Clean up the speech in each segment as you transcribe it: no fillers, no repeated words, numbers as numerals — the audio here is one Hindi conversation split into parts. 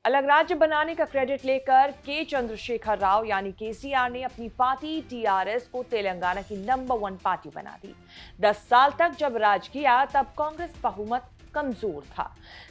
अलग राज्य बनाने का क्रेडिट लेकर के चंद्रशेखर राव यानी केसीआर ने अपनी पार्टी टीआरएस को तेलंगाना की नंबर 1 पार्टी बना दी। 10 साल तक जब राज किया तब कांग्रेस बहुमत कमजोर था,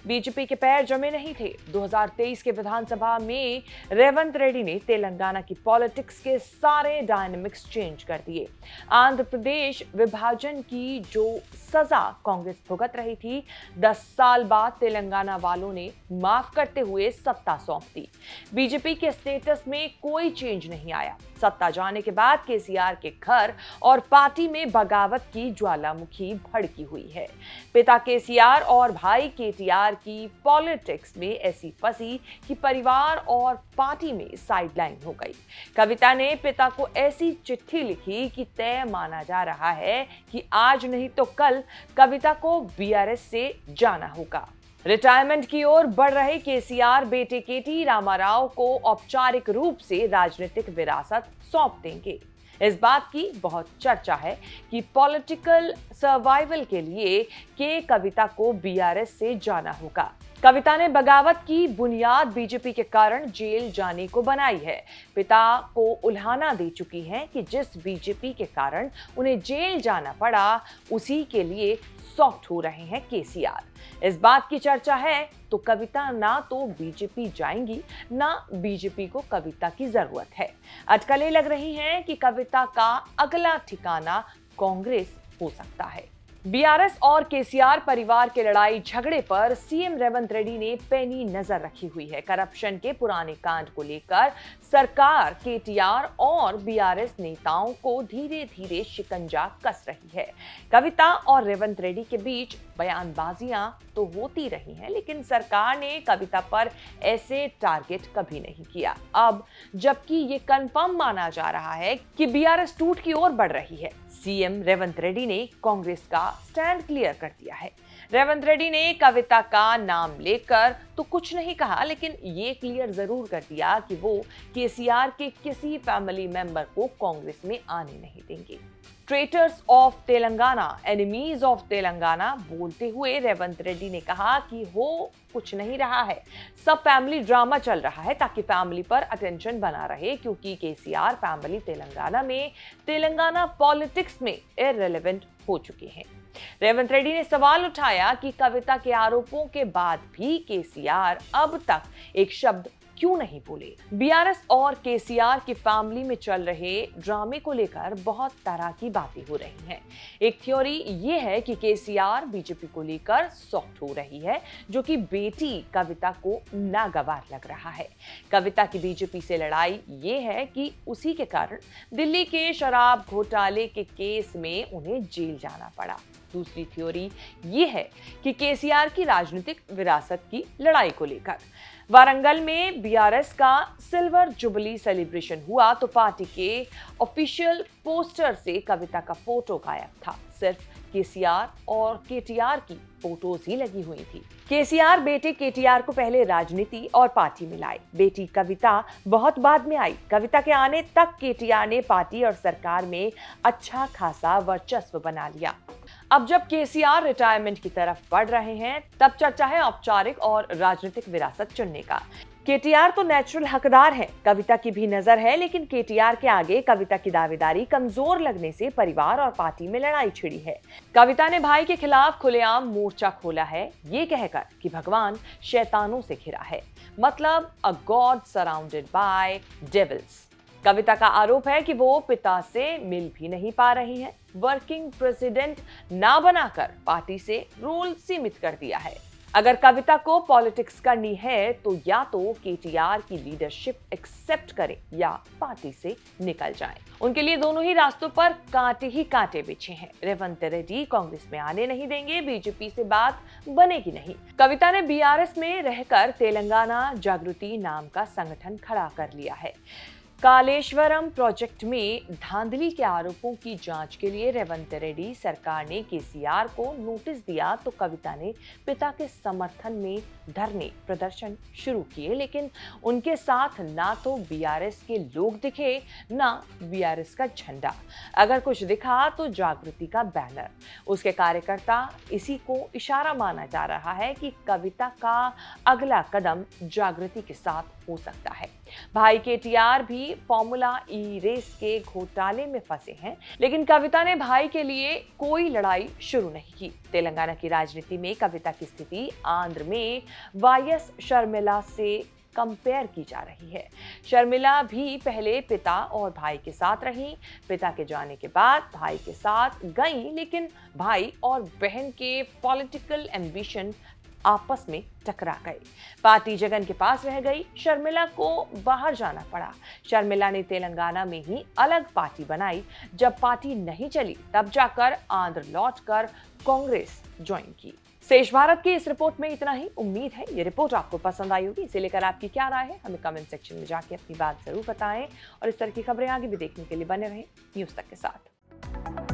बीजेपी के पैर जमे नहीं थे। 2023 के विधानसभा में रेवंत रेड्डी ने तेलंगाना की पॉलिटिक्स के सारे डायनामिक्स चेंज कर दिए। आंध्र प्रदेश विभाजन की जो सजा कांग्रेस भुगत रही थी, 10 साल बाद तेलंगाना वालों ने माफ करते हुए सत्ता सौंप दी। बीजेपी के स्टेटस में कोई चेंज नहीं आया। सत्ता जाने के बाद केसीआर के घर और पार्टी में बगावत की ज्वालामुखी भड़की हुई है। पिता केसीआर और भाई केटीआर की पॉलिटिक्स में ऐसी फंसी कि परिवार और पार्टी में साइडलाइन हो गई। कविता ने पिता को ऐसी चिट्ठी लिखी कि तय माना जा रहा है कि आज नहीं तो कल कविता को बीआरएस से जाना होगा। रिटायरमेंट की ओर बढ़ रहे केसीआर बेटे केटी रामाराव को औपचारिक रूप से राजनीतिक विरासत सौंप देंगे। इस बात की बहुत चर्चा है कि पॉलिटिकल सर्वाइवल के लिए के कविता को बीआरएस से जाना होगा। कविता ने बगावत की बुनियाद बीजेपी के कारण जेल जाने को बनाई है। पिता को उल्हाना दे चुकी हैं कि जिस बीजेपी के कारण उन्हें जेल जाना पड़ा, उसी के लिए सॉफ्ट हो रहे हैं केसीआर। इस बात की चर्चा है तो कविता ना तो बीजेपी जाएंगी, ना बीजेपी को कविता की जरूरत है। अटकलें लग रही हैं कि कविता का अगला ठिकाना कांग्रेस हो सकता है। बीआरएस और केसीआर परिवार के लड़ाई झगड़े पर सीएम रेवंत रेड्डी ने पैनी नजर रखी हुई है। करप्शन के पुराने कांड को लेकर सरकार केटीआर और बीआरएस नेताओं को धीरे धीरे शिकंजा कस रही है। कविता और रेवंत रेड्डी के बीच बयानबाजियां तो होती रही हैं, लेकिन सरकार ने कविता पर ऐसे टारगेट कभी नहीं किया। अब जबकि ये कंफर्म माना जा रहा है कि बीआरएस टूट की ओर बढ़ रही है, सीएम रेवंत रेड्डी ने कांग्रेस का स्टैंड क्लियर कर दिया है। रेवंत रेड्डी ने कविता का नाम लेकर तो कुछ नहीं कहा, लेकिन ये क्लियर जरूर कर दिया कि वो केसीआर के किसी फैमिली मेंबर को कांग्रेस में आने नहीं देंगे। Traitors of Telangana, enemies of Telangana बोलते हुए रेवंत रेड्डी ने कहा कि हो कुछ नहीं रहा है, सब फैमिली ड्रामा चल रहा है ताकि फैमिली पर अटेंशन बना रहे, क्योंकि केसीआर फैमिली तेलंगाना में तेलंगाना पॉलिटिक्स में इररिलेवेंट हो चुके हैं। रेवंत रेड्डी ने सवाल उठाया कि कविता के आरोपों के बाद भी केसीआर अब तक एक शब्द क्यों नहीं बोले। बीआरएस और केसीआर की फैमिली में चल रहे ड्रामे को लेकर बहुत तरह की बातें हो रही हैं। एक थ्योरी ये है कि केसीआर बीजेपी को लेकर सॉफ्ट हो रही है, जो कि बेटी कविता को नागवार लग रहा है। कविता की बीजेपी से लड़ाई ये है कि उसी के कारण दिल्ली के शराब घोटाले के केस में उन्हें जेल जाना पड़ा। दूसरी थ्योरी ये है कि केसीआर की राजनीतिक विरासत की लड़ाई को लेकर वारंगल में बीआरएस का सिल्वर जुबली सेलिब्रेशन हुआ तो पार्टी के ऑफिशियल पोस्टर से कविता का फोटो गायब था। सिर्फ केसीआर और केटीआर की फोटोज ही लगी हुई थी। केसीआर बेटे केटीआर को पहले राजनीति और पार्टी में लाए, बेटी कविता बहुत बाद में आई। कविता के आने तक केटीआर ने पार्टी और सरकार में अच्छा खासा वर्चस्व बना लिया। अब जब केसीआर रिटायरमेंट की तरफ बढ़ रहे हैं, तब चर्चा है औपचारिक और राजनीतिक विरासत चुनने का। केटीआर तो नेचुरल हकदार है, कविता की भी नजर है, लेकिन केटीआर के आगे कविता की दावेदारी कमजोर लगने से परिवार और पार्टी में लड़ाई छिड़ी है। कविता ने भाई के खिलाफ खुलेआम मोर्चा खोला है, ये कहकर कि भगवान शैतानों से घिरा है, मतलब अ गॉड सराउंडेड बाय डेविल्स। कविता का आरोप है कि वो पिता से मिल भी नहीं पा रही है, वर्किंग प्रेसिडेंट ना बनाकर पार्टी से रोल सीमित कर दिया है। अगर कविता को पॉलिटिक्स करनी है तो या तो केटीआर की लीडरशिप एक्सेप्ट करें या पार्टी से निकल जाएं। उनके लिए दोनों ही रास्तों पर कांटे ही कांटे बिछे हैं। रेवंत रेड्डी कांग्रेस में आने नहीं देंगे, बीजेपी से बात बनेगी नहीं। कविता ने बीआरएस में रहकर तेलंगाना जागृति नाम का संगठन खड़ा कर लिया है। कालेश्वरम प्रोजेक्ट में धांधली के आरोपों की जांच के लिए रेवंत रेड्डी सरकार ने केसीआर को नोटिस दिया तो कविता ने पिता के समर्थन में धरने प्रदर्शन शुरू किए, लेकिन उनके साथ ना तो बीआरएस के लोग दिखे ना बीआरएस का झंडा। अगर कुछ दिखा तो जागृति का बैनर। उसके कार्यकर्ता इसी को इशारा माना जा रहा है कि कविता का अगला कदम जागृति के साथ हो सकता है। भाई केटीआर भी फॉर्मूला ई रेस के घोटाले में फंसे हैं, लेकिन कविता ने भाई के लिए कोई लड़ाई शुरू नहीं की। तेलंगाना की राजनीति में कविता की स्थिति आंध्र में वाईएस शर्मिला से कंपेयर की जा रही है। शर्मिला भी पहले पिता और भाई के साथ रहीं, पिता के जाने के बाद भाई के साथ गईं, लेकिन भाई और बहन के पॉलिटिकल एम्बिशन आपस में टकरा गए। पार्टी जगन के पास रह गई, शर्मिला को बाहर जाना पड़ा। शर्मिला ने तेलंगाना में ही अलग पार्टी बनाई। जब पार्टी नहीं चली तब जाकर आंध्र लौटकर कांग्रेस ज्वाइन की। शेष भारत की इस रिपोर्ट में इतना ही। उम्मीद है ये रिपोर्ट आपको पसंद आई होगी। इसे लेकर आपकी क्या राय है हमें कमेंट सेक्शन में जाके अपनी बात जरूर बताएं और इस तरह की खबरें आगे भी देखने के लिए बने रहें न्यूज़ तक के साथ।